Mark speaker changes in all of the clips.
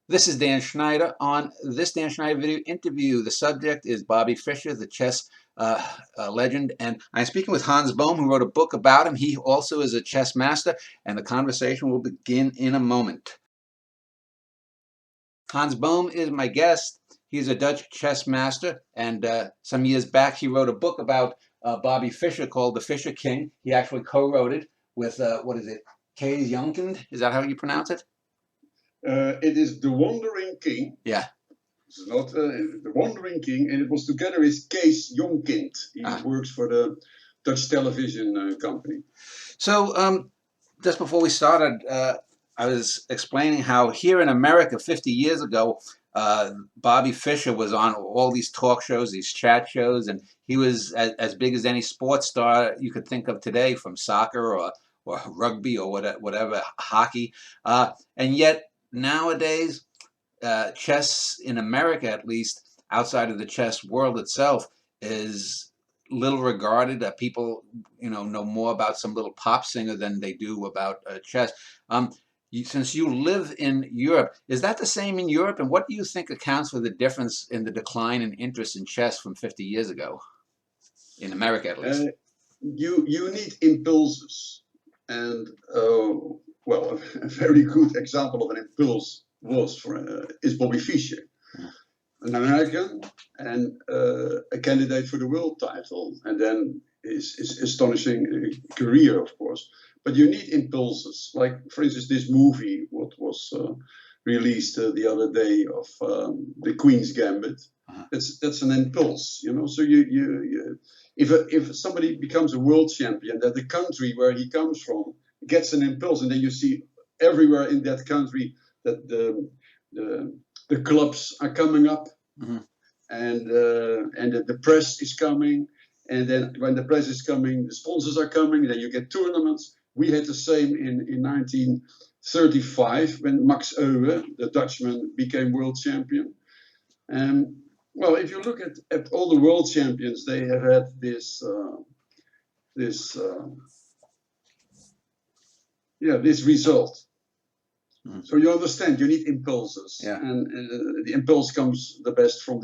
Speaker 1: This is Dan Schneider. On this Dan Schneider video interview, the subject is Bobby Fischer, the chess legend, and I'm speaking with Hans Bohm, who wrote a book about him. He also is a chess master, and the conversation will begin in a moment. Hans Bohm is my guest. He's a Dutch chess master, and some years back he wrote a book about Bobby Fischer called The Fischer King. He actually co-wrote it with, what is it, Kees Jonkind? Is that how you pronounce it?
Speaker 2: It is The Wandering King.
Speaker 1: Yeah.
Speaker 2: It's not The Wandering King, and it was together with Kees Jonkind. He works for the Dutch television company.
Speaker 1: So just before we started, I was explaining how here in America 50 years ago, Bobby Fischer was on all these talk shows, these chat shows, and he was as big as any sports star you could think of today, from soccer or rugby or whatever, hockey. And yet nowadays, chess in America, at least outside of the chess world itself, is little regarded. People, know more about some little pop singer than they do about chess. Since you live in Europe, is that the same in Europe? And what do you think accounts for the difference in the decline in interest in chess from 50 years ago, in America at least?
Speaker 2: You need impulses, and well, a very good example of an impulse is Bobby Fischer, an American and a candidate for the world title, and then his astonishing career, of course. But you need impulses, like, for instance, this movie, what was released the other day of the Queen's Gambit. That's an impulse, So if somebody becomes a world champion, that the country where he comes from gets an impulse, and then you see everywhere in that country that the clubs are coming up, and the press is coming, and then when the press is coming, the sponsors are coming, then you get tournaments. We had the same in 1935 when Max Euwe, the Dutchman, became world champion. And well, if you look at all the world champions, they have had this result. So you understand, you need impulses, and the impulse comes the best from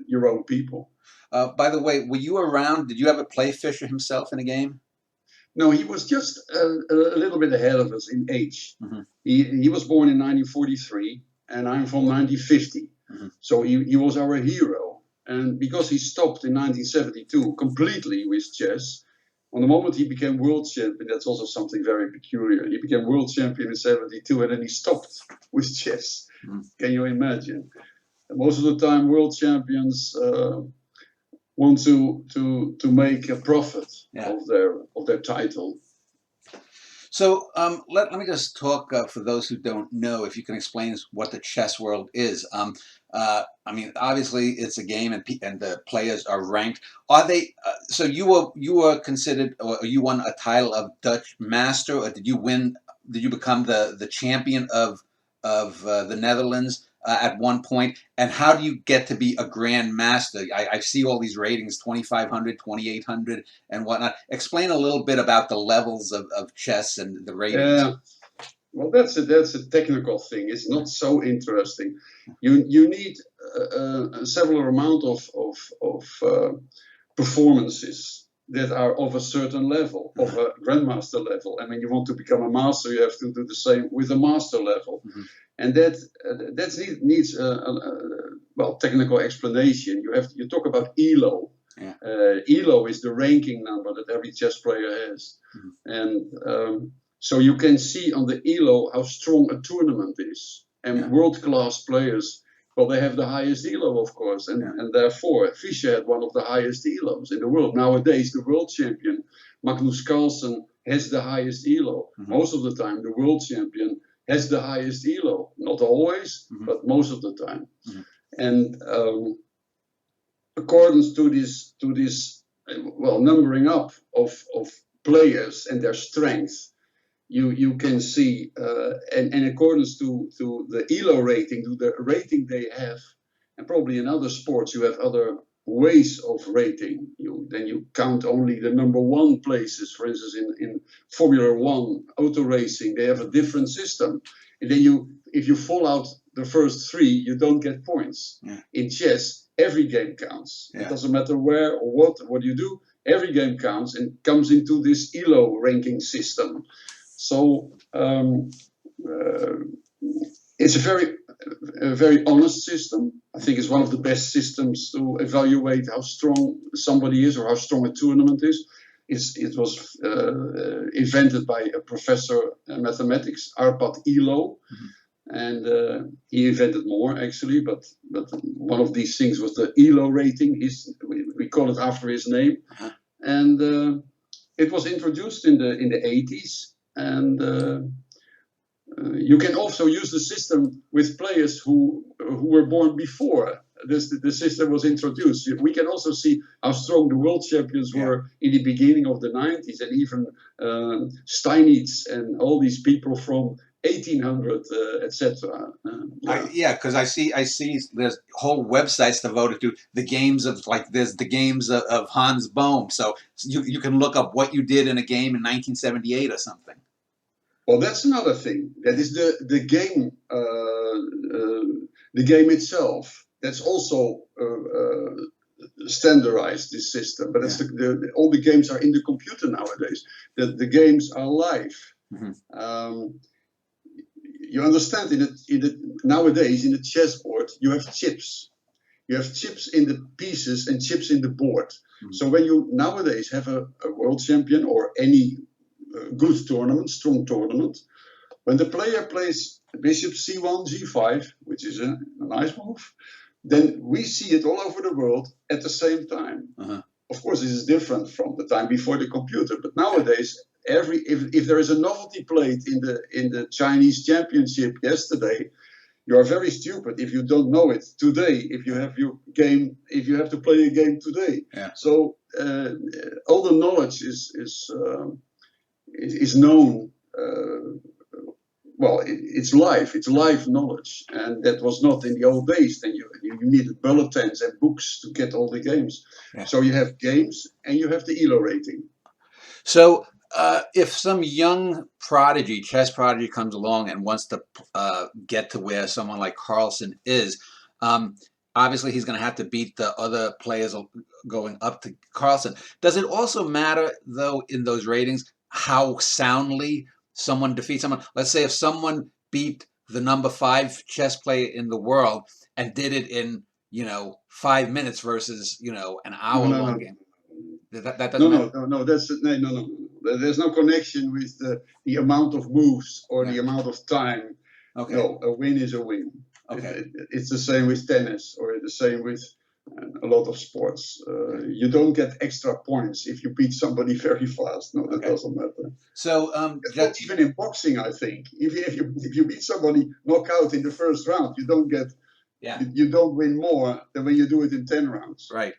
Speaker 2: your own people.
Speaker 1: By the way, were you around? Did you ever play Fischer himself in a game?
Speaker 2: No, he was just a little bit ahead of us in age. He was born in 1943, and I'm from 1950. So he was our hero. And because he stopped in 1972 completely with chess, on the moment he became world champion, that's also something very peculiar. He became world champion in 72, and then he stopped with chess. Can you imagine? And most of the time, world champions want to make a profit of their title.
Speaker 1: So let me just talk for those who don't know, if you can explain what the chess world is. I mean, obviously it's a game, and the players are ranked. Are they? So you were considered, or you won a title of Dutch master, or did you win? Did you become the champion of the Netherlands at one point? And how do you get to be a grand master? I see all these ratings, 2,500, 2,800, and whatnot. Explain a little bit about the levels of chess and the ratings.
Speaker 2: Well, that's a technical thing. It's not so interesting. You need several amount of performances that are of a certain level, of a grandmaster level. And when you want to become a master, you have to do the same with a master level. And that needs well, technical explanation. You talk about ELO. ELO is the ranking number that every chess player has, and so you can see on the ELO how strong a tournament is. And world-class players, well, they have the highest ELO, of course, and therefore Fischer had one of the highest ELOs in the world. Nowadays, the world champion Magnus Carlsen has the highest ELO. Most of the time, the world champion has the highest ELO. Not always, but most of the time. And according to this well, numbering up of players and their strength, you can see, and in accordance to the ELO rating, to the rating they have, and probably in other sports you have other ways of rating. Then you count only the number one places. For instance, in Formula One auto racing, they have a different system. And then if you fall out the first three, you don't get points.
Speaker 1: Yeah.
Speaker 2: In chess, every game counts.
Speaker 1: Yeah.
Speaker 2: It doesn't matter where or what you do. Every game counts and comes into this ELO ranking system. So it's a very honest system. I think it's one of the best systems to evaluate how strong somebody is or how strong a tournament is. It was invented by a professor in mathematics, Arpad Elo, and he invented more actually. But one of these things was the Elo rating. We call it after his name, and it was introduced in the 80s, and you can also use the system with players who were born before the system was introduced. We can also see how strong the world champions were in the beginning of the 90s, and even Steinitz and all these people from 1800, etc.
Speaker 1: Because I see there's whole websites devoted to the games of, like, there's the games of Hans Bohm. So you can look up what you did in a game in 1978 or something.
Speaker 2: Well, that's another thing. That is the game itself. That's also standardized, this system. But it's all the games are in the computer nowadays. The games are live. You understand? Nowadays in the chessboard, you have chips. You have chips in the pieces and chips in the board. So when you nowadays have a world champion or any good tournament, strong tournament, when the player plays bishop c1, g5, which is a nice move, then we see it all over the world at the same time. Of course, this is different from the time before the computer, but nowadays, if there is a novelty played in the Chinese championship yesterday, you are very stupid if you don't know it today. If you have to play a game today, so all the knowledge is known. Well, it's live knowledge, and that was not in the old days. Then you needed bulletins and books to get all the games. So you have games and you have the ELO rating.
Speaker 1: So if some young chess prodigy comes along and wants to get to where someone like Carlsen is, obviously he's going to have to beat the other players going up to Carlsen. Does it also matter, though, in those ratings, how soundly someone defeats someone? Let's say if someone beat the number 5 chess player in the world and did it in 5 minutes versus an hour-long game. That doesn't matter.
Speaker 2: No. There's no connection with the amount of moves or the amount of time.
Speaker 1: Okay.
Speaker 2: No, a win is a win.
Speaker 1: Okay.
Speaker 2: It's the same with tennis, or the same with a lot of sports. You don't get extra points if you beat somebody very fast. No, that doesn't matter.
Speaker 1: So
Speaker 2: not even in boxing, I think. If you beat somebody knockout in the first round, you don't get. You don't win more than when you do it in 10 rounds.
Speaker 1: Right.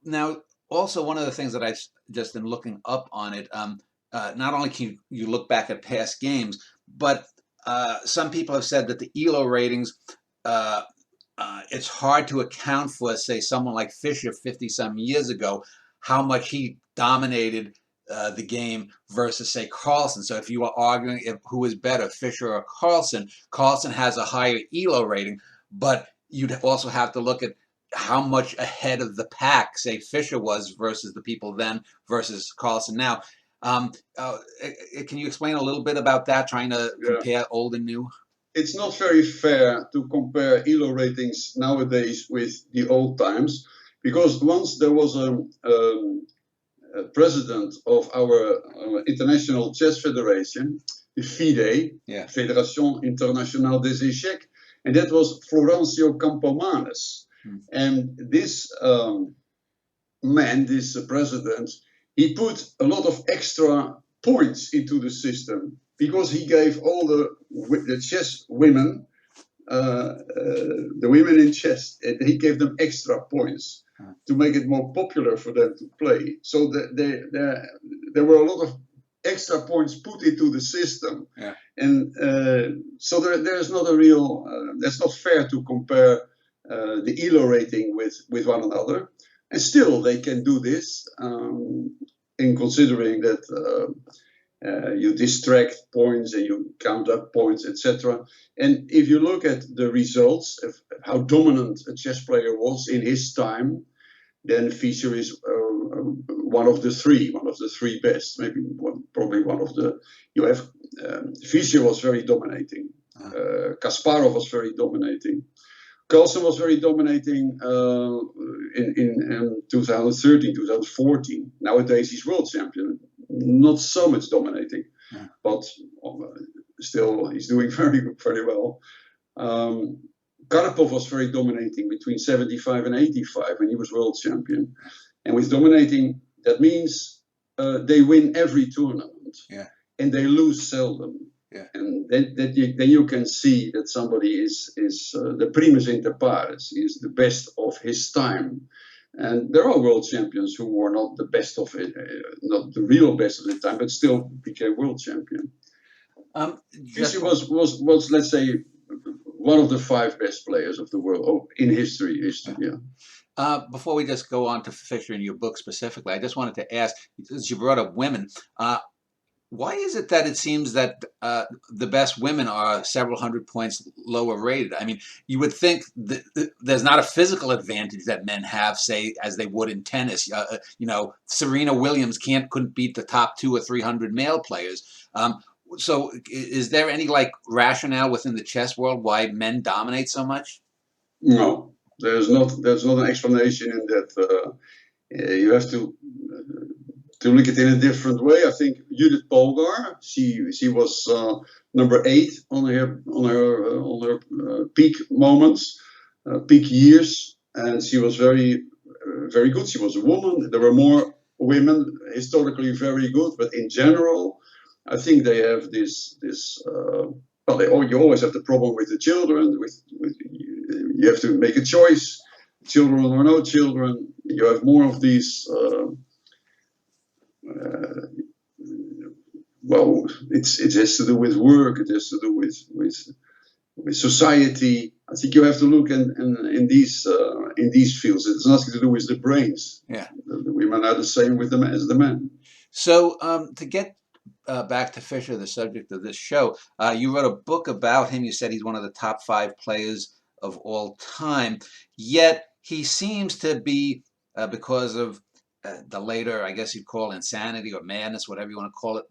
Speaker 1: Now, also one of the things that I've just been looking up on it, not only can you look back at past games, but some people have said that the ELO ratings, it's hard to account for, say, someone like Fischer 50-some years ago, how much he dominated the game versus, say, Carlsen. So if you were arguing who is better, Fischer or Carlsen, Carlsen has a higher ELO rating, but you'd also have to look at how much ahead of the pack, say, Fischer was versus the people then versus Carlsen now. Can you explain a little bit about that, trying to compare old and new?
Speaker 2: It's not very fair to compare ELO ratings nowadays with the old times, because once there was a president of our International Chess Federation, the FIDE, Fédération Internationale des Échecs, and that was Florencio Campomanes. And this man, this president, he put a lot of extra points into the system, because he gave all the chess women, the women in chess, he gave them extra points to make it more popular for them to play. So there were a lot of extra points put into the system. And so there's not a real, that's not fair to compare the ELO rating with one another. And still they can do this, in considering that You distract points and you count up points, etc. And if you look at the results of how dominant a chess player was in his time, then Fischer is one of the three best, maybe probably one of the. You have Fischer was very dominating. Kasparov was very dominating. Carlsen was very dominating in 2013, 2014. Nowadays he's world champion. Not so much dominating, but still he's doing very well. Karpov was very dominating between 75 and 85 when he was world champion. And with dominating, that means they win every tournament and they lose seldom. And then you can see that somebody is the primus inter pares. He is the best of his time. And there are world champions who were not the best of it, not the real best of the time, but still became world champion. Fischer was, let's say, one of the 5 best players of the world in history.
Speaker 1: Before we just go on to Fischer and your book specifically, I just wanted to ask, since you brought up women, why is it that it seems that the best women are several hundred points lower rated? I mean, you would think that there's not a physical advantage that men have, say, as they would in tennis. Serena Williams couldn't beat the top 200 or 300 male players. So is there any rationale within the chess world why men dominate so much?
Speaker 2: No, there's not an explanation in that. You have to look at it in a different way. I think Judith Polgar, she was number 8 on her peak moments, peak years, and she was very good. She was a woman. There were more women historically very good, but in general, I think they have this. You always have the problem with the children. You have to make a choice, children or no children. You have more of these. It has to do with work. It has to do with society. I think you have to look in these fields. It's nothing to do with the brains.
Speaker 1: Yeah,
Speaker 2: the women are the same with them as the men.
Speaker 1: So to get back to Fischer, the subject of this show, you wrote a book about him. You said he's one of the top 5 players of all time. Yet he seems to be, because of the later, I guess you'd call insanity or madness, whatever you want to call it,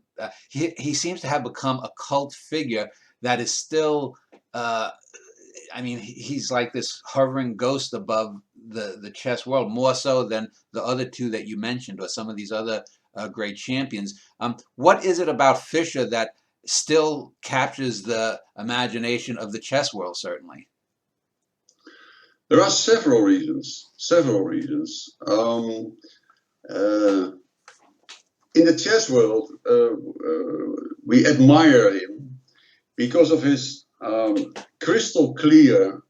Speaker 1: he seems to have become a cult figure that is still, he's like this hovering ghost above the chess world, more so than the other 2 that you mentioned or some of these other great champions. What is it about Fischer that still captures the imagination of the chess world, certainly?
Speaker 2: There are several reasons. In the chess world, we admire him because of his crystal clear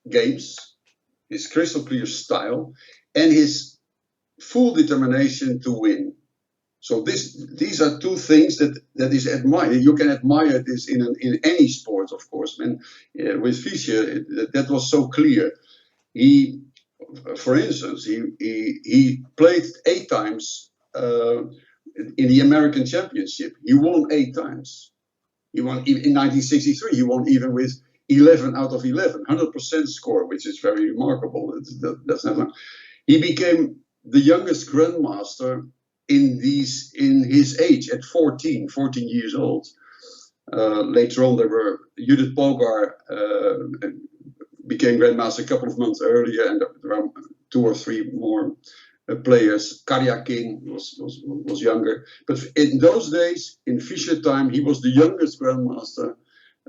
Speaker 2: games, his crystal clear style, and his full determination to win. So these are 2 things that is admired. You can admire this in any sport, of course. And with Fischer, that was so clear. For instance, he played 8 times in the American Championship. He won 8 times. He won in 1963. He won even with 11 out of 11, 100% score, which is very remarkable. That's never. He became the youngest grandmaster in his age at 14 years old. Later on, there were Judith Polgar became grandmaster a couple of months earlier, and there are 2 or 3 more players. Karjakin was younger, but in those days, in Fischer time, he was the youngest grandmaster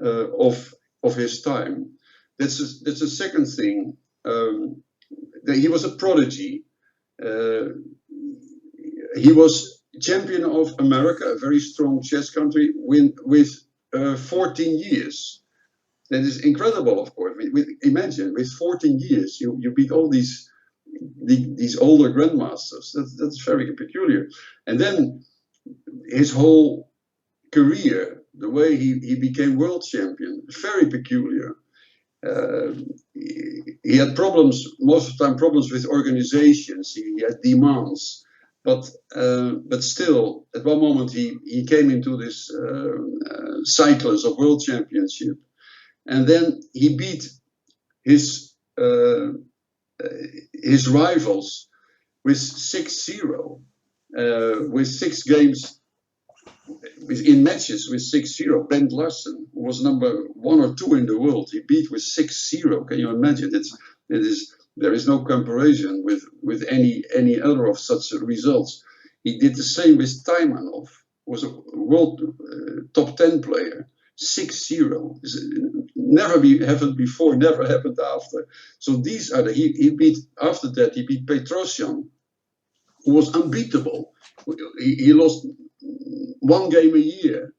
Speaker 2: of his time. That's the second thing. That he was a prodigy. He was champion of America, a very strong chess country, with 14 years. That is incredible, of course. Imagine, with 14 years, you beat all these older grandmasters. That's very peculiar. And then his whole career, the way he became world champion, very peculiar. He had problems, most of the time problems with organizations. He had demands. but still, at one moment he came into this cyclus of world championship, and then he beat his rivals with 6-0, with 6 games in matches with 6-0. Bent Larsen, who was number 1 or 2 in the world, he beat with 6-0. Can you imagine? There is no comparison with any other of such results. He did the same with Taimanov, who was a world top 10 player. 6-0. Never happened before, never happened after. So these are he beat, after that he beat Petrosyan, who was unbeatable. He lost 1 game a year,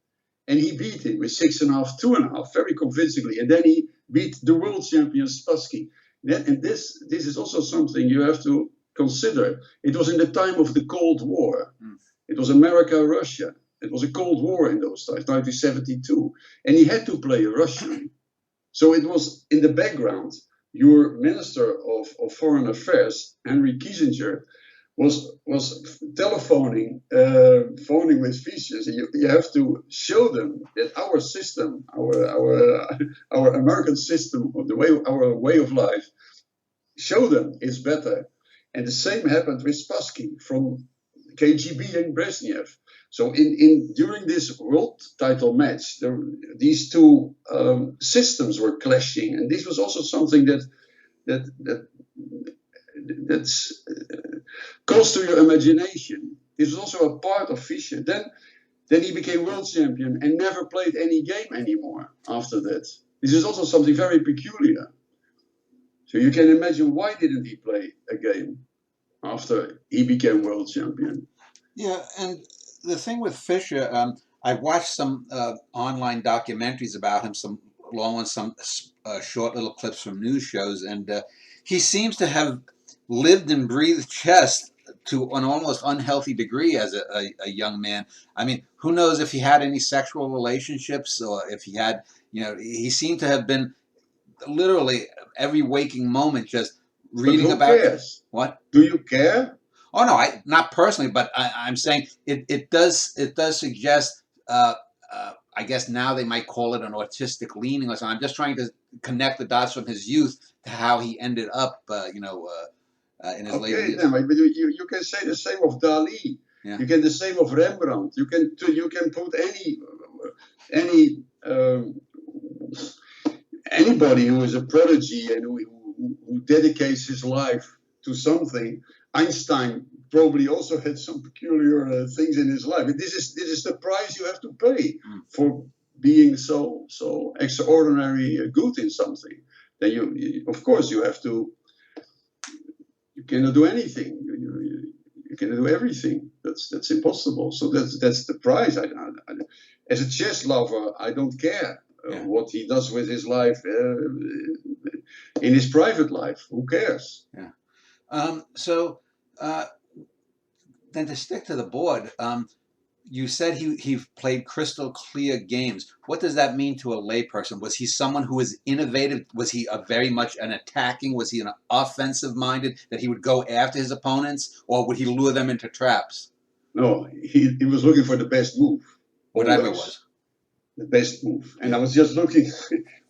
Speaker 2: and he beat him with 6.5, 2.5, very convincingly. And then he beat the world champion Spassky. And this is also something you have to consider. It was in the time of the Cold War. It was America, Russia. It was a Cold War in those times, 1972. And he had to play a Russian. So it was in the background. Your Minister of Foreign Affairs, Henry Kissinger, was telephoning, phoning with Fischer. So you have to show them that our system, our American system, our way of life, show them it's better. And the same happened with Spassky from KGB and Brezhnev. So during this world title match, these two systems were clashing, and this was also something that's close to your imagination. This was also a part of Fischer. Then he became world champion and never played any game anymore after that. This is also something very peculiar. So you can imagine, why didn't he play a game after he became world champion?
Speaker 1: Yeah, and the thing with Fischer, I watched some online documentaries about him, some long ones, some short little clips from news shows, and he seems to have lived and breathed chess to an almost unhealthy degree as a young man. I mean, who knows if he had any sexual relationships, or if he had, he seemed to have been literally every waking moment just reading about.
Speaker 2: Cares?
Speaker 1: What?
Speaker 2: Do you care?
Speaker 1: Oh no, not personally, but I'm saying it does suggest. I guess now they might call it an autistic leaning or something. I'm just trying to connect the dots from his youth to how he ended up, in his later years.
Speaker 2: But you can say the same of Dali. Yeah. You can the same of Rembrandt. You can put anybody who is a prodigy and who dedicates his life to something. Einstein probably also had some peculiar things in his life. This is the price you have to pay for being so extraordinary good in something. Then you of course you have to. You cannot do anything. You cannot do everything. That's impossible. So that's the price. As a chess lover, I don't care what he does with his life in his private life. Who cares?
Speaker 1: Yeah. Then to stick to the board, you said he played crystal clear games. What does that mean to a layperson? Was he someone who was innovative? Was he very much an attacking? Was he an offensive minded, that he would go after his opponents, or would he lure them into traps?
Speaker 2: No, he was looking for the best move.
Speaker 1: Whatever it was.
Speaker 2: The best move. And I was just looking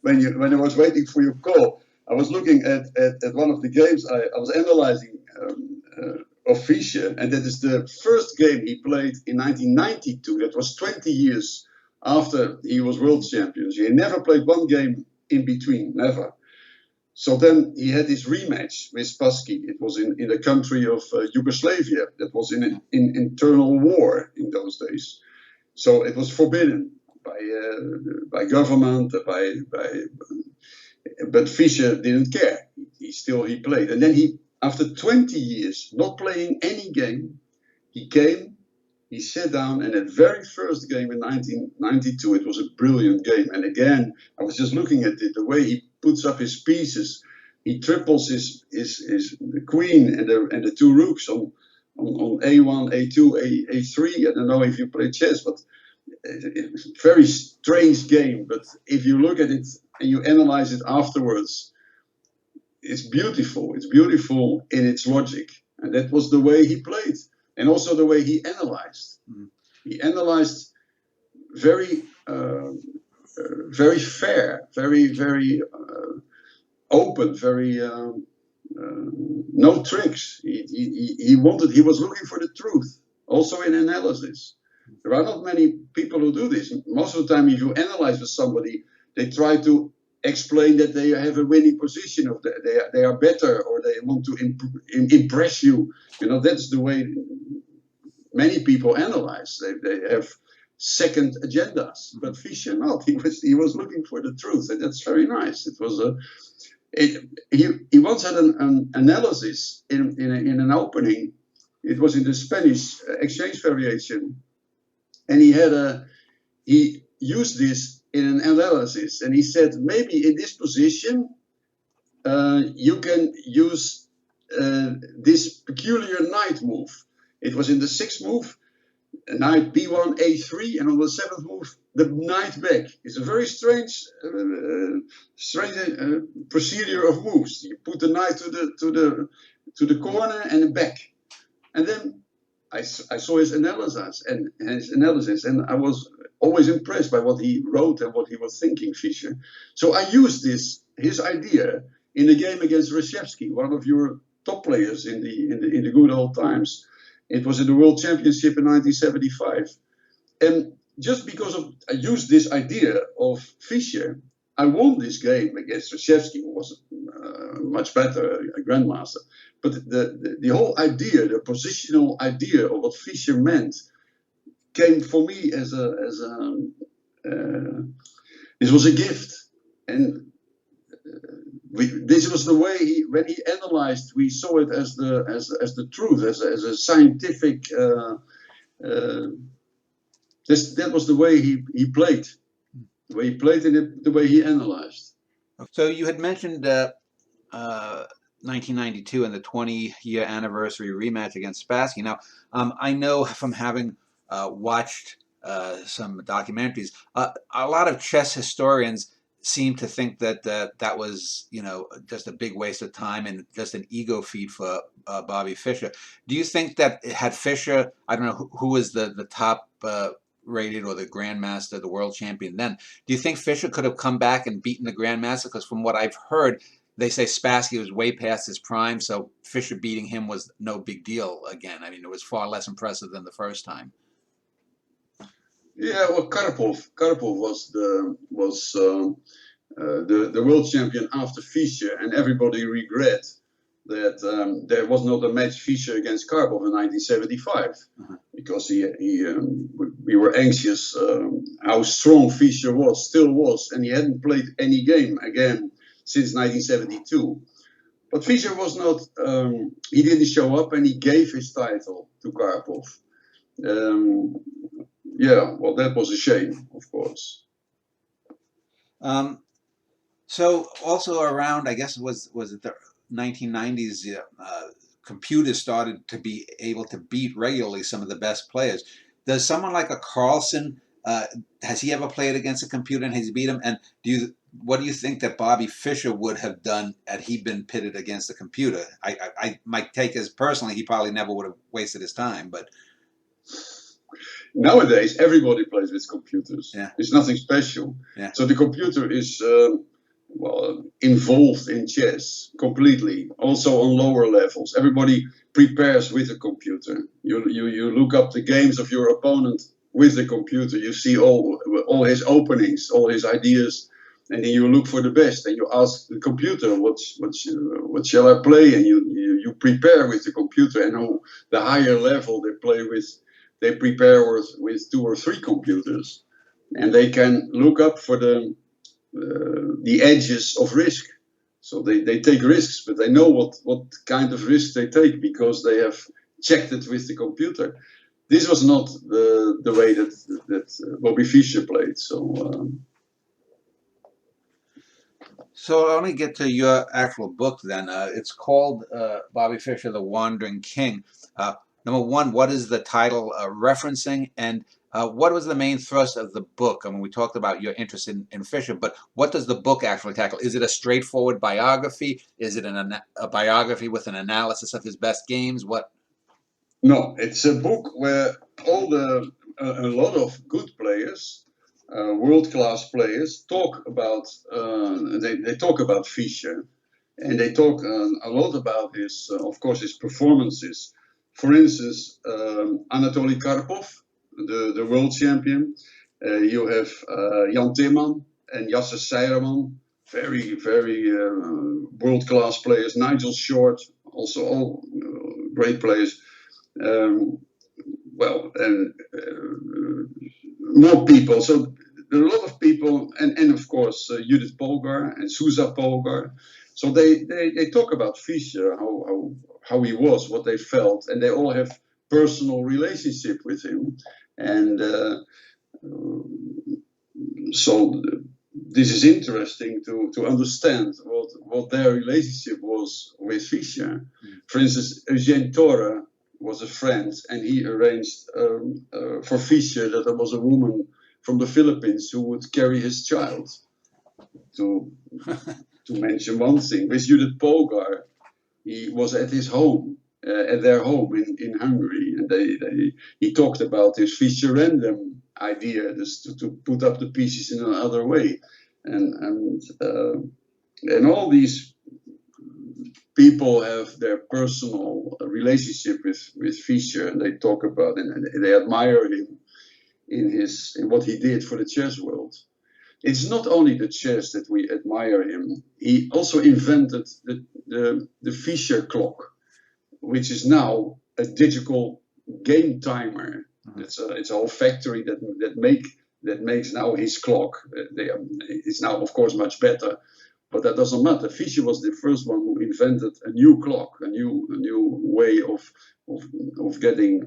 Speaker 2: when I was waiting for your call. I was looking at one of the games. I was analyzing of Fischer, and that is the first game he played in 1992. That was 20 years after he was world champion. He never played one game in between, never. So then he had this rematch with Spassky. It was in the country of Yugoslavia. That was in internal war in those days. So it was forbidden by government, but Fischer didn't care. He played, and then after 20 years not playing any game, he sat down, and that very first game in 1992, it was a brilliant game. And again, I was just looking at it, the way he puts up his pieces. He triples the queen and the 2 rooks on A1, A2, A3. I don't know if you play chess, but it's a very strange game. But if you look at it and you analyze it afterwards, it's beautiful. It's beautiful in its logic. And that was the way he played. and also the way he analyzed.
Speaker 1: Mhm.
Speaker 2: He analyzed very, very fair, very open, very no tricks. He was looking for the truth, also in analysis. There are not many people who do this. Most of the time, if you analyze with somebody, they try to explain that they have a winning position, or they are better, or they want to impress you. You know, that's the way many people analyze. They have second agendas, but Fischer not. He was looking for the truth, and that's very nice. It was a he once had an analysis in an opening. It was in the Spanish exchange variation, and he used this in an analysis, and he said maybe in this position you can use this peculiar knight move. It was in the sixth move, knight b1 a3, and on the seventh move the knight back. It's a very strange procedure of moves. You put the knight to the corner and back, and then I saw his analysis, and I was always impressed by what he wrote and what he was thinking, Fischer. So I used his idea in the game against Reshevsky, one of your top players in the good old times. It was in the World Championship in 1975. And just because I used this idea of Fischer, I won this game against Reshevsky, who was much better, a grandmaster. But the whole idea, the positional idea of what Fischer meant, came for me as this was a gift. And this was the way when he analyzed, we saw it as the truth, as a scientific. That was the way he played, the way he played, and the way he analyzed.
Speaker 1: So you had mentioned 1992 and the 20-year anniversary rematch against Spassky. Now, I know from having watched some documentaries, a lot of chess historians seem to think that that was, you know, just a big waste of time and just an ego feed for Bobby Fischer. Do you think that had Fischer, I don't know who was the top rated or the grandmaster, the world champion then, do you think Fischer could have come back and beaten the grandmaster? Because from what I've heard, they say Spassky was way past his prime, so Fischer beating him was no big deal again. I mean, it was far less impressive than the first time.
Speaker 2: Yeah, well, Karpov was the world champion after Fischer, and everybody regret that there was not a match Fischer against Karpov in 1975, because we were anxious how strong Fischer still was, and he hadn't played any game again since 1972. But Fischer was not, he didn't show up, and he gave his title to Karpov. Yeah, well, that was a shame, of course.
Speaker 1: So also around, I guess was it the 1990s, computers started to be able to beat regularly some of the best players. Does someone like a Carlsen, has he ever played against a computer and has he beat him? And what do you think that Bobby Fischer would have done had he been pitted against a computer? I might take as personally, he probably never would have wasted his time, but
Speaker 2: nowadays everybody plays with computers.
Speaker 1: Yeah.
Speaker 2: It's nothing special.
Speaker 1: Yeah.
Speaker 2: So the computer is involved in chess completely, also on lower levels. Everybody prepares with a computer. You look up the games of your opponent with the computer. You see all his openings, all his ideas, and then you look for the best. And you ask the computer, what shall I play? And you prepare with the computer. And on the higher level, they prepare with 2 or 3 computers, and they can look up for the edges of risk. So they take risks, but they know what kind of risks they take because they have checked it with the computer. This was not the way that Bobby Fischer played.
Speaker 1: So I want to get to your actual book then. It's called Bobby Fischer, The Wandering King. Number one, what is the title referencing, and what was the main thrust of the book? I mean, we talked about your interest in Fischer, but what does the book actually tackle? Is it a straightforward biography? Is it a biography with an analysis of his best games? What?
Speaker 2: No, it's a book where a lot of good players, world-class players, talk about. They talk about Fischer, and they talk a lot about his, of course, his performances. For instance, Anatoly Karpov, the world champion. You have Jan Timman and Lasse Seijerman, very world-class players. Nigel Short, also all great players. Well, and more people. So there are a lot of people, and of course Judith Polgar and Sousa Polgar. So they talk about Fischer, how he was, what they felt, and they all have personal relationship with him, and so this is interesting to understand what their relationship was with Fischer. For instance, Eugene Torre was a friend, and he arranged for Fischer that there was a woman from the Philippines who would carry his child. To mention one thing, with Judith Polgar, he was at his home, at their home in Hungary, and he talked about his Fischer random idea, just to put up the pieces in another way, and all these people have their personal relationship with Fischer, and they talk about it, and they admire him in what he did for the chess world. It's not only the chess that we admire him. He also invented the Fischer clock, which is now a digital game timer. It's a whole factory that makes now his clock. It's now, of course, much better, but that doesn't matter. Fischer was the first one who invented a new clock, a new way of getting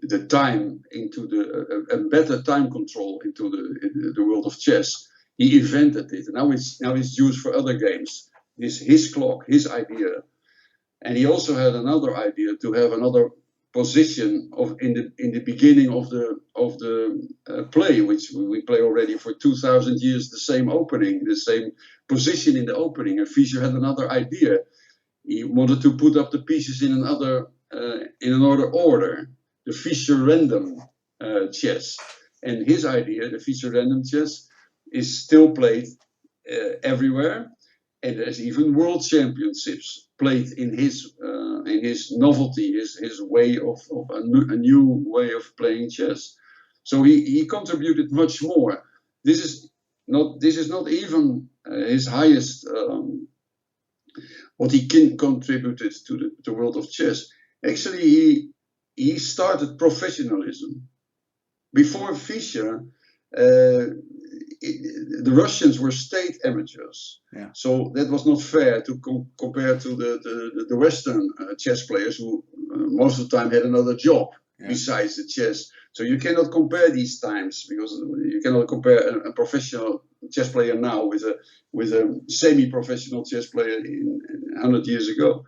Speaker 2: the time into a better time control into the world of chess. He invented it, and now it's used for other games. His clock, his idea, and he also had another idea to have another position in the beginning of the play, which we play already for 2,000 years. The same opening, the same position in the opening. And Fischer had another idea. He wanted to put up the pieces in another order. The Fischer random chess, and his idea, the Fischer random chess, is still played everywhere, and there's even world championships played in his novelty, his way of a new way of playing chess. So he contributed much more. This is not even his highest what he contributed to the world of chess. Actually, he started professionalism. Before Fischer, the Russians were state amateurs.
Speaker 1: Yeah.
Speaker 2: So that was not fair to compare to the Western chess players who most of the time had another job besides the chess. So you cannot compare these times, because you cannot compare a professional chess player now with a semi-professional chess player 100 years ago.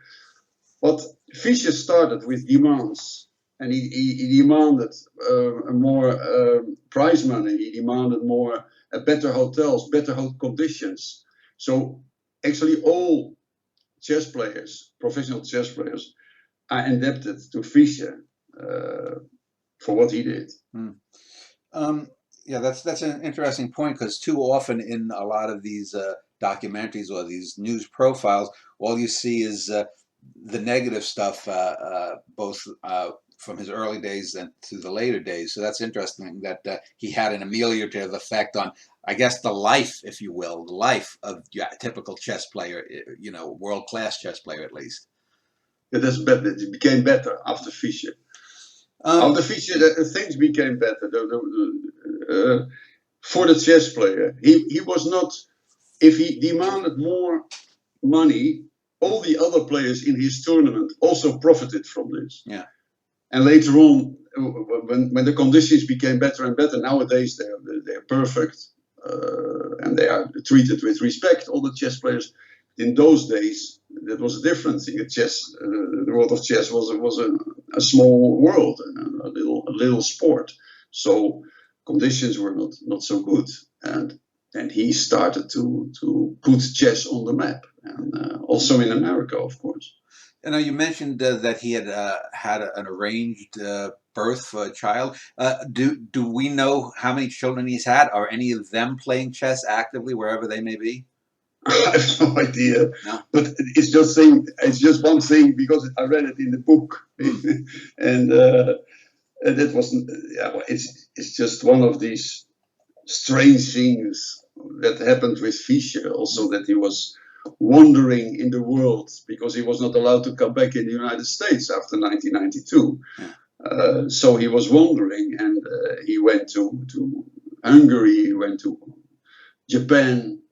Speaker 2: But Fischer started with demands. And he demanded more prize money. He demanded better hotels, better conditions. So actually, all chess players, professional chess players, are indebted to Fischer for what he did.
Speaker 1: Yeah, that's an interesting point, because too often in a lot of these documentaries or these news profiles, all you see is the negative stuff, both from his early days and to the later days. So that's interesting that he had an ameliorative effect on, I guess, the life, if you will, the life of a typical chess player, world-class chess player at least.
Speaker 2: That's better. It became better after Fischer. After Fischer, things became better. For the chess player, he was not. If he demanded more money, all the other players in his tournament also profited from this.
Speaker 1: Yeah.
Speaker 2: And later on, when the conditions became better and better, nowadays they're perfect, and they are treated with respect, all the chess players. In those days, that was a different thing. The world of chess was a small world, a little sport. So conditions were not so good, and he started to put chess on the map, and also in America, of course.
Speaker 1: You know, you mentioned that he had had an arranged birth for a child. Do we know how many children he's had? Are any of them playing chess actively wherever they may be?
Speaker 2: I have no idea,
Speaker 1: No.
Speaker 2: but it's just saying. It's just one thing because I read it in the book, and that wasn't. Yeah, well, it's just one of these strange things that happened with Fischer. Also, that he was wandering in the world because he was not allowed to come back in the United States after 1992. So he was wandering, and he went to Hungary. He went to Japan.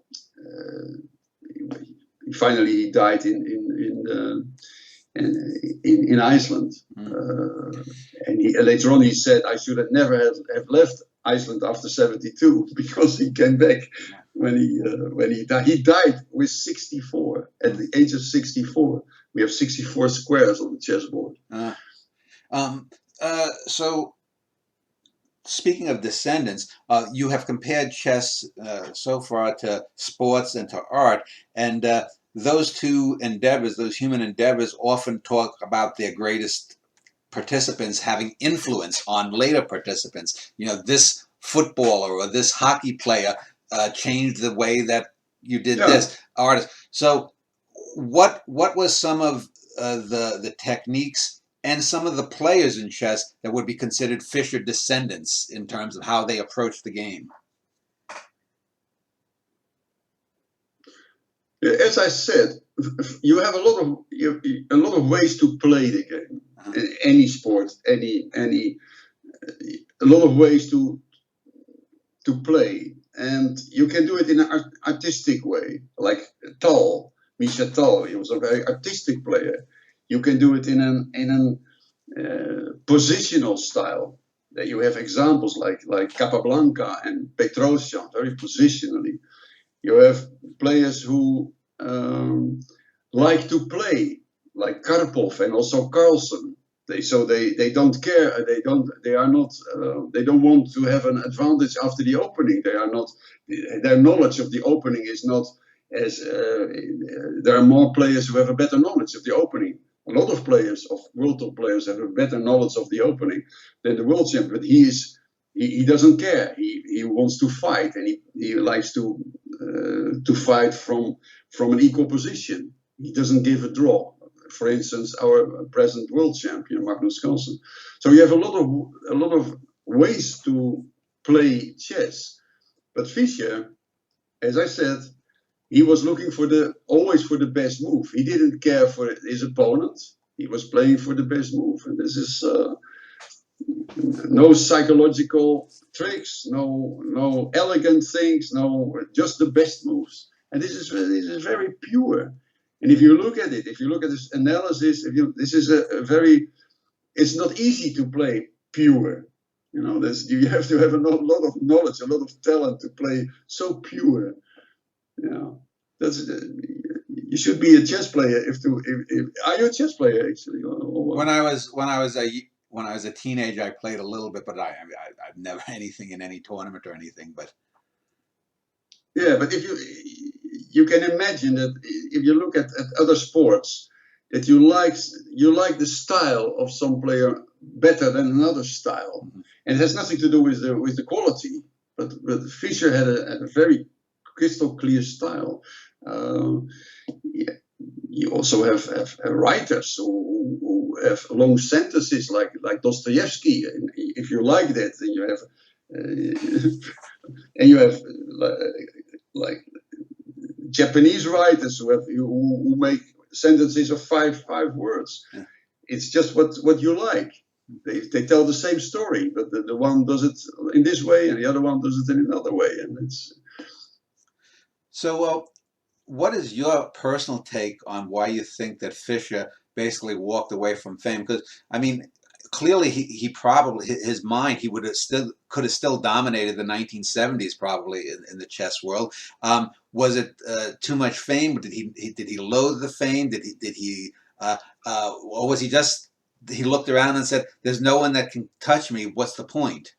Speaker 2: Finally, he died in Iceland. And later on, he said, "I should have never have left Iceland after '72 because he came back when he died. He died with 64 at the age of 64. We have 64 squares on the chessboard."
Speaker 1: So, speaking of descendants, you have compared chess so far to sports and to art, and those two endeavors, those human endeavors, often talk about their greatest participants having influence on later participants. You know, this footballer or this hockey player changed the way that you did this artist. So, what was some of the techniques and some of the players in chess that would be considered Fischer descendants in terms of how they approach the game?
Speaker 2: As I said, you have a lot of ways to play the game. Any sport, a lot of ways to play, and you can do it in an artistic way, like Michel Tal. He was a very artistic player. You can do it in an positional style. That you have examples like Capablanca and Petrosian, very positionally. You have players who like to play, like Karpov and also Carlsen. They don't care. They don't want to have an advantage after the opening. Their knowledge of the opening is not as. There are more players who have a better knowledge of the opening. A lot of world top players have a better knowledge of the opening than the world champion. But he doesn't care. He wants to fight, and he likes to fight from an equal position. He doesn't give a draw. For instance, our present world champion Magnus Carlsen. So you have a lot of ways to play chess. But Fischer, as I said, he was looking always for the best move. He didn't care for his opponent. He was playing for the best move, and this is no psychological tricks, no elegant things, just the best moves. And this is very pure. And if you look at this analysis, it's not easy to play pure. You know, you have to have a lot of knowledge, a lot of talent to play so pure. You know, you should be a chess player. Are you a chess player actually?
Speaker 1: When I was a teenager, I played a little bit, but I've never anything in any tournament or anything. But
Speaker 2: yeah, but if you can imagine that if you look at other sports, that you like the style of some player better than another style, and it has nothing to do with the quality. But Fischer had a very crystal clear style. You also have writers who have long sentences like Dostoevsky. And if you like that, then you have and you have like Japanese writers who make sentences of five words. Yeah. It's just what you like. They tell the same story, but the one does it in this way, and the other one does it in another way, and it's.
Speaker 1: So, what is your personal take on why you think that Fischer basically walked away from fame? Because I mean, clearly he probably his mind he could have still dominated the 1970s probably in the chess world. Was it too much fame? Did he loathe the fame? Or was he just he looked around and said, "There's no one that can touch me. What's the point?"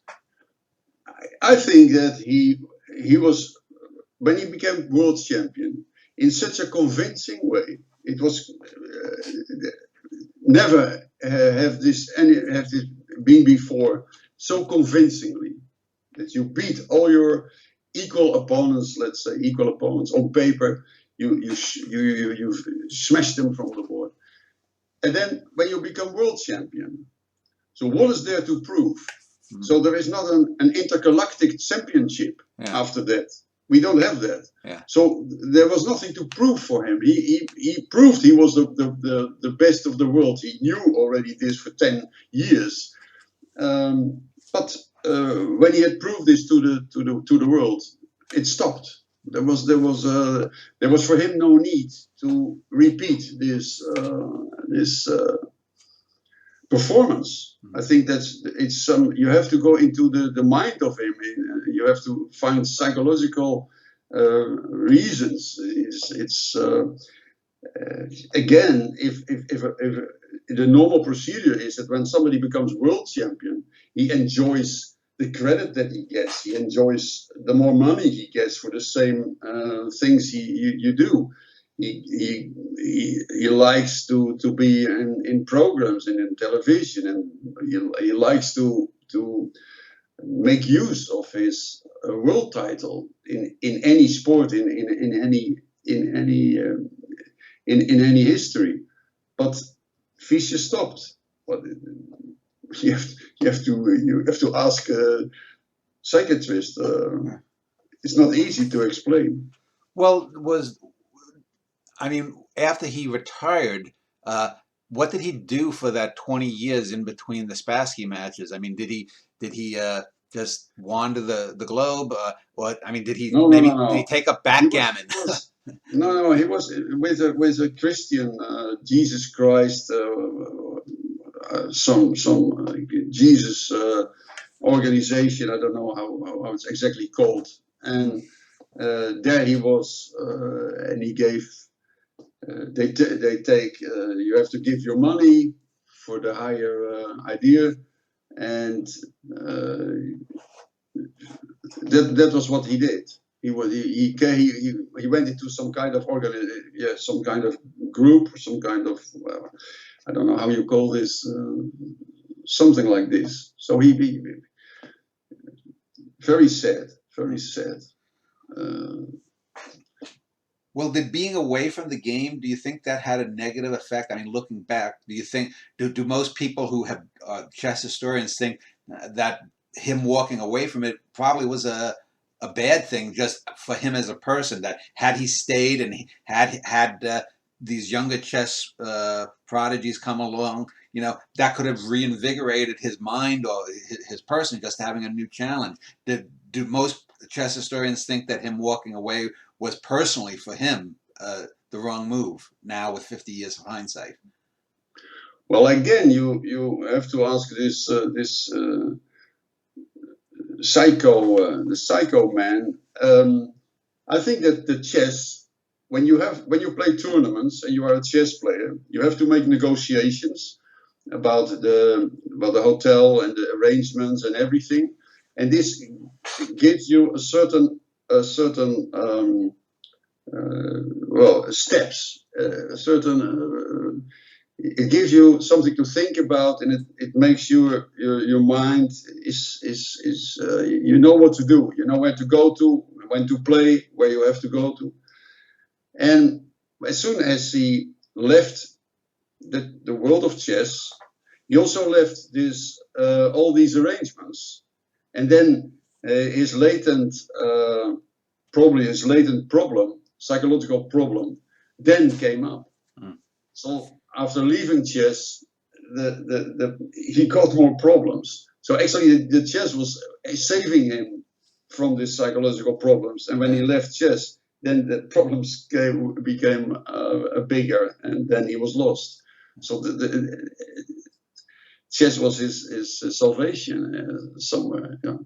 Speaker 2: I think that he was. When he became world champion, in such a convincing way, it was never have this been before so convincingly that you beat all your equal opponents, let's say equal opponents on paper. You smash them from the board, and then when you become world champion, so what is there to prove? So there is not an intergalactic championship after that. We don't have that. So there was nothing to prove for him. He proved he was the best of the world. He knew already this for 10 years. But when he had proved this to the world, it stopped. There was for him no need to repeat this performance. I think it's you have to go into the mind of him. You have to find psychological reasons. It's again, if the normal procedure is that when somebody becomes world champion, he enjoys the credit that he gets. He enjoys the more money he gets for the same things you do. He likes to be in programs and in television, and he likes to make use of his world title in any sport, in any history. But Fischer stopped. But you have to ask a psychiatrist. It's not easy to explain.
Speaker 1: Well, after he retired, what did he do for that 20 years in between the Spassky matches? I mean, did he just wander the globe? Did he did he take up backgammon?
Speaker 2: He was with a Christian Jesus Christ, some Jesus organization. I don't know how it's exactly called. And there he was, and he gave. They take. You have to give your money for the higher idea, and that was what he did. He went into some kind of some kind of group, some kind of I don't know how you call this, something like this. So he very sad, very sad.
Speaker 1: Well, did being away from the game, do you think that had a negative effect? I mean, looking back, do you think do most people who have chess historians think that him walking away from it probably was a bad thing just for him as a person, that had he stayed and he had these younger chess prodigies come along, that could have reinvigorated his mind or his person, just having a new challenge? Do most chess historians think that him walking away was personally for him the wrong move now with 50 years of hindsight?
Speaker 2: Well, again, you have to ask this the psycho man. I think that the chess, when you play tournaments and you are a chess player, you have to make negotiations about the hotel and the arrangements and everything, and this gives you a certain steps, it gives you something to think about, and it makes your mind is you know what to do, you know where to go to, when to play, where you have to go to. And as soon as he left the world of chess, he also left this all these arrangements, and then his latent problem, psychological problem, then came up. So after leaving chess, he got more problems. So actually, the chess was saving him from these psychological problems. And when he left chess, then the problems became bigger, and then he was lost. So the chess was his salvation somewhere. Yeah.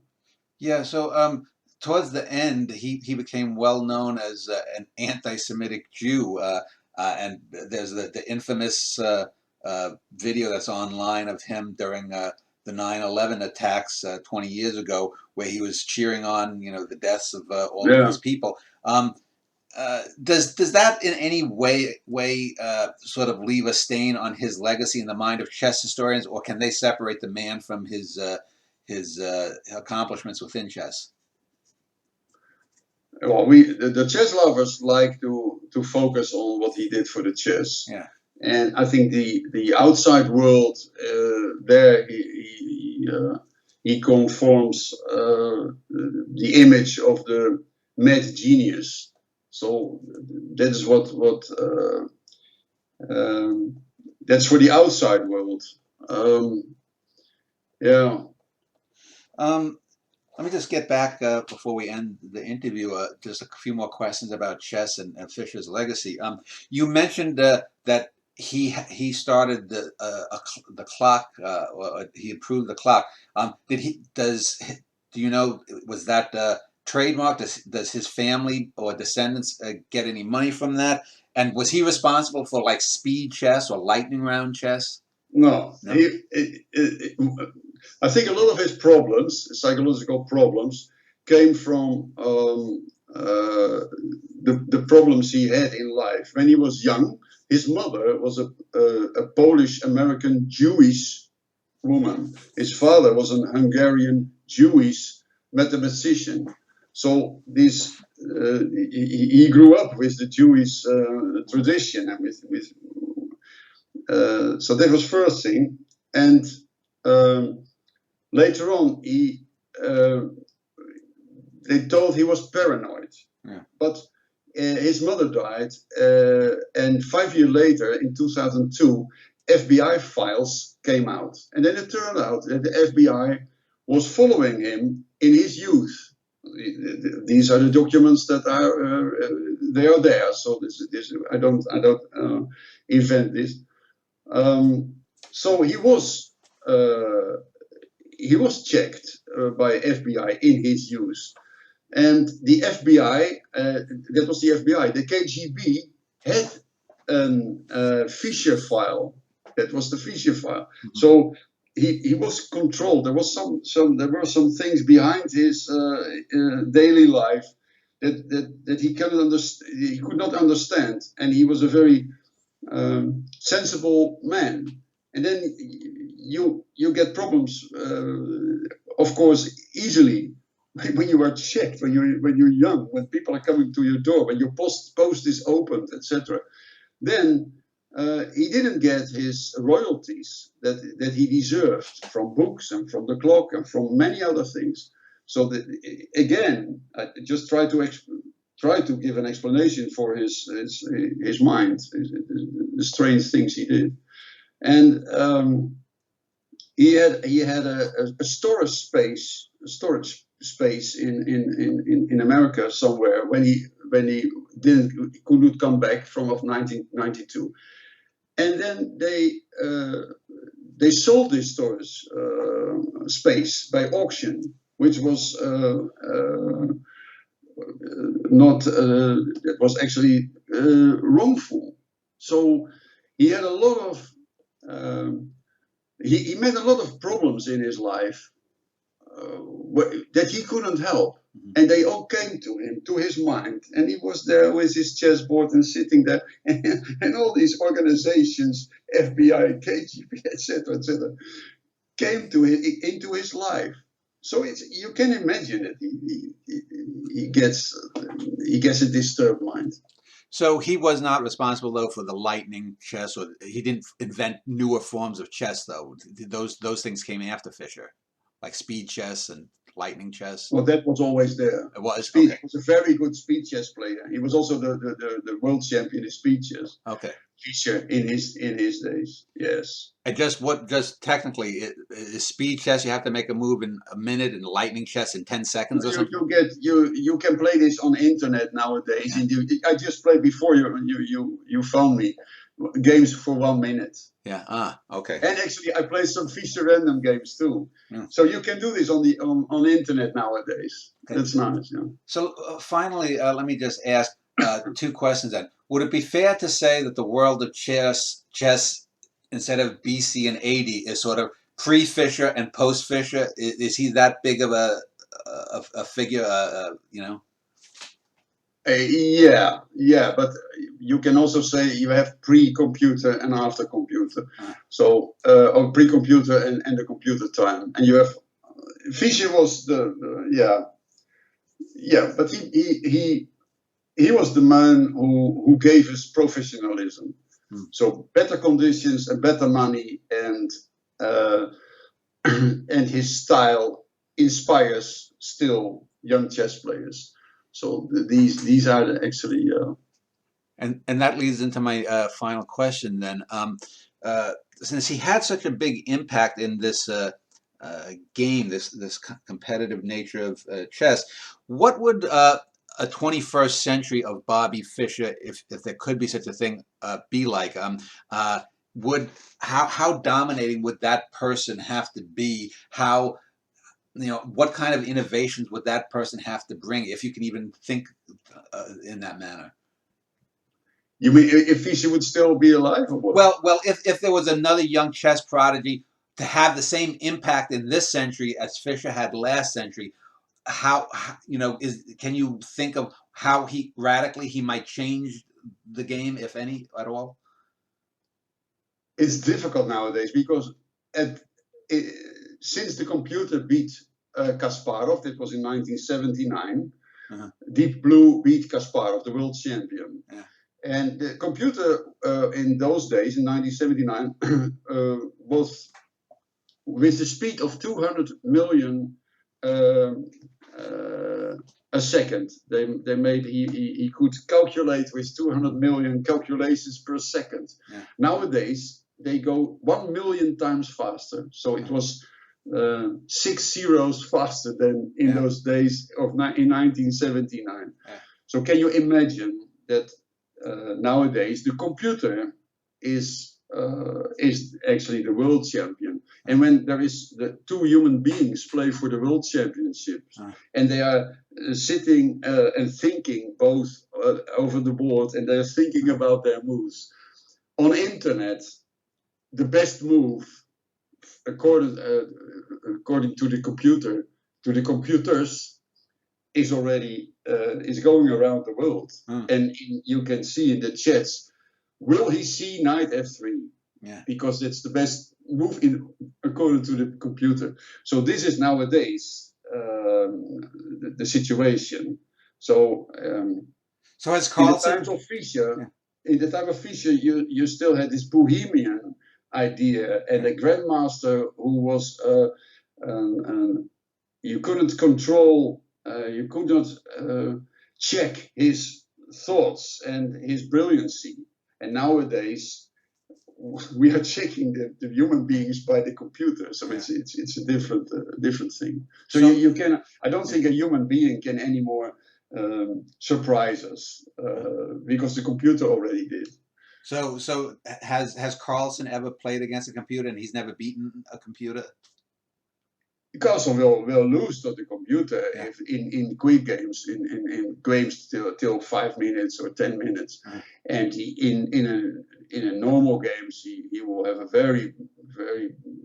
Speaker 1: Yeah. So towards the end, he became well known as an anti-Semitic Jew. And there's the infamous video that's online of him during the 9/11 attacks 20 years ago, where he was cheering on, the deaths of all of these people. Does that in any way sort of leave a stain on his legacy in the mind of chess historians, or can they separate the man from his accomplishments within chess?
Speaker 2: Well, the chess lovers like to focus on what he did for the chess,
Speaker 1: Yeah.
Speaker 2: and I think the outside world there he conforms the image of the mad genius. So that is what that's for the outside world. Yeah.
Speaker 1: Let me just get back before we end the interview. Just a few more questions about chess and Fischer's legacy. You mentioned that he started the clock. Or he improved the clock. Do you know, was that trademark? Does his family or descendants get any money from that? And was he responsible for like speed chess or lightning round chess?
Speaker 2: No,
Speaker 1: No.
Speaker 2: I think a lot of his problems, psychological problems, came from the problems he had in life. When he was young, his mother was a Polish-American Jewish woman. His father was an Hungarian Jewish mathematician. So he grew up with the Jewish tradition and with so that was first thing. And later on, they told he was paranoid.
Speaker 1: Yeah.
Speaker 2: But his mother died, and 5 years later, in 2002, FBI files came out. And then it turned out that the FBI was following him in his youth. These are the documents that are they are there. So this I don't invent this. So he was checked by FBI in his youth, and the FBI, that was the FBI. The KGB had a Fischer file. That was the Fischer file. Mm-hmm. So he was controlled. There was there were some things behind his daily life that he couldn't understand. He could not understand, and he was a very sensible man. And then you get problems, of course, easily when you are checked, when you're young, when people are coming to your door, when your post is opened, etc. Then he didn't get his royalties that he deserved from books and from the clock and from many other things. So again, I just try to give an explanation for his mind, the strange things he did. And he had a storage space in America somewhere when he couldn't come back from 1992, and then they sold this storage space by auction, which was it was actually wrongful. So he had a lot of he made a lot of problems in his life that he couldn't help, and they all came to him, to his mind, and he was there with his chessboard and sitting there, and all these organizations, FBI, KGB, etc., came to into his life. So you can imagine that he gets a disturbed mind.
Speaker 1: So he was not responsible, though, for the lightning chess, or he didn't invent newer forms of chess, though. Those things came after Fischer, like speed chess and lightning chess.
Speaker 2: Well, that was always there.
Speaker 1: It was.
Speaker 2: He
Speaker 1: Okay.
Speaker 2: was a very good speed chess player. He was also the world champion in speed chess.
Speaker 1: Okay.
Speaker 2: Fischer in his days, yes.
Speaker 1: And just technically is speed chess? You have to make a move in a minute, and lightning chess in 10 seconds or something.
Speaker 2: You can play this on the internet nowadays. And I just played before you phoned me games for 1 minute.
Speaker 1: Yeah. Okay.
Speaker 2: And actually, I play some Fischer random games too.
Speaker 1: Yeah.
Speaker 2: So you can do this on the internet nowadays. Okay. That's nice. Yeah.
Speaker 1: So finally, let me just ask 2 questions then. Would it be fair to say that the world of chess instead of BC and AD is sort of pre-Fischer and post-Fischer? Is he that big of a figure?
Speaker 2: Yeah, but you can also say you have pre-computer and after computer. So, or pre-computer and the computer time. And you have, Fischer was but he was the man who gave us professionalism. So better conditions and better money, and and his style inspires still young chess players. So these are actually.
Speaker 1: And that leads into my final question then. Since he had such a big impact in this game, this competitive nature of chess, what would a 21st century of Bobby Fischer, if there could be such a thing, be like? How dominating would that person have to be? How, what kind of innovations would that person have to bring, if you can even think in that manner?
Speaker 2: You mean if Fischer would still be alive, or what?
Speaker 1: Well, if there was another young chess prodigy to have the same impact in this century as Fischer had last century, how can you think of how he might change the game, if any, at all?
Speaker 2: It's difficult nowadays because since the computer beat Kasparov, that was in 1979, Deep Blue beat Kasparov, the world champion.
Speaker 1: Yeah.
Speaker 2: And the computer in those days, in 1979, was with the speed of 200 million a second. They made he could calculate with 200 million calculations per second. Yeah. Nowadays they go 1 million times faster. So it was 6 zeros faster than in those days in 1979. Yeah. So can you imagine that nowadays the computer is actually the world champion, and when there is the two human beings play for the world championships, and they are sitting and thinking both over the board, and they're thinking about their moves on internet, the best move according to the computer, to the computers, is already is going around the world. And you can see in the chats, will he see knight f3? Yeah. Because it's the best move according to the computer. So this is nowadays the situation. So
Speaker 1: as Carlsen,
Speaker 2: in the times of Fischer, you still had this bohemian idea, and a grandmaster who was you couldn't control. You could not check his thoughts and his brilliancy. And nowadays, we are checking the human beings by the computer. So it's a different thing. So you can. I don't think a human being can anymore surprise us because the computer already did.
Speaker 1: So has Carlsen ever played against a computer and he's never beaten a computer?
Speaker 2: Carlsen will lose to the computer if in quick games, in games till 5 minutes or 10 minutes, and in a normal games he will have a very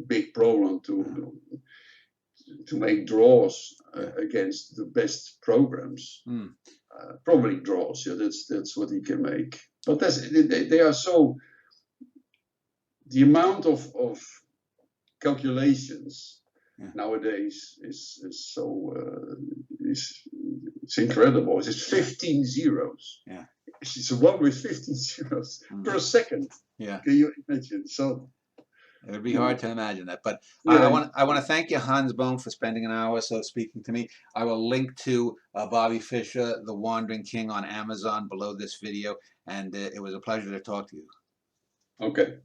Speaker 2: big problem to make draws against the best programs. Probably draws. Yeah, that's what he can make. But they are so, the amount of calculations nowadays is so it's incredible. It's 15 zeros. Yeah, it's a one with 15 zeros per second. Yeah, can you imagine? So
Speaker 1: it would be hard to imagine that. But I want to thank you, Hans Bohm, for spending an hour or so speaking to me. I will link to Bobby Fischer, The Wandering King, on Amazon below this video, and it was a pleasure to talk to you.
Speaker 2: Okay.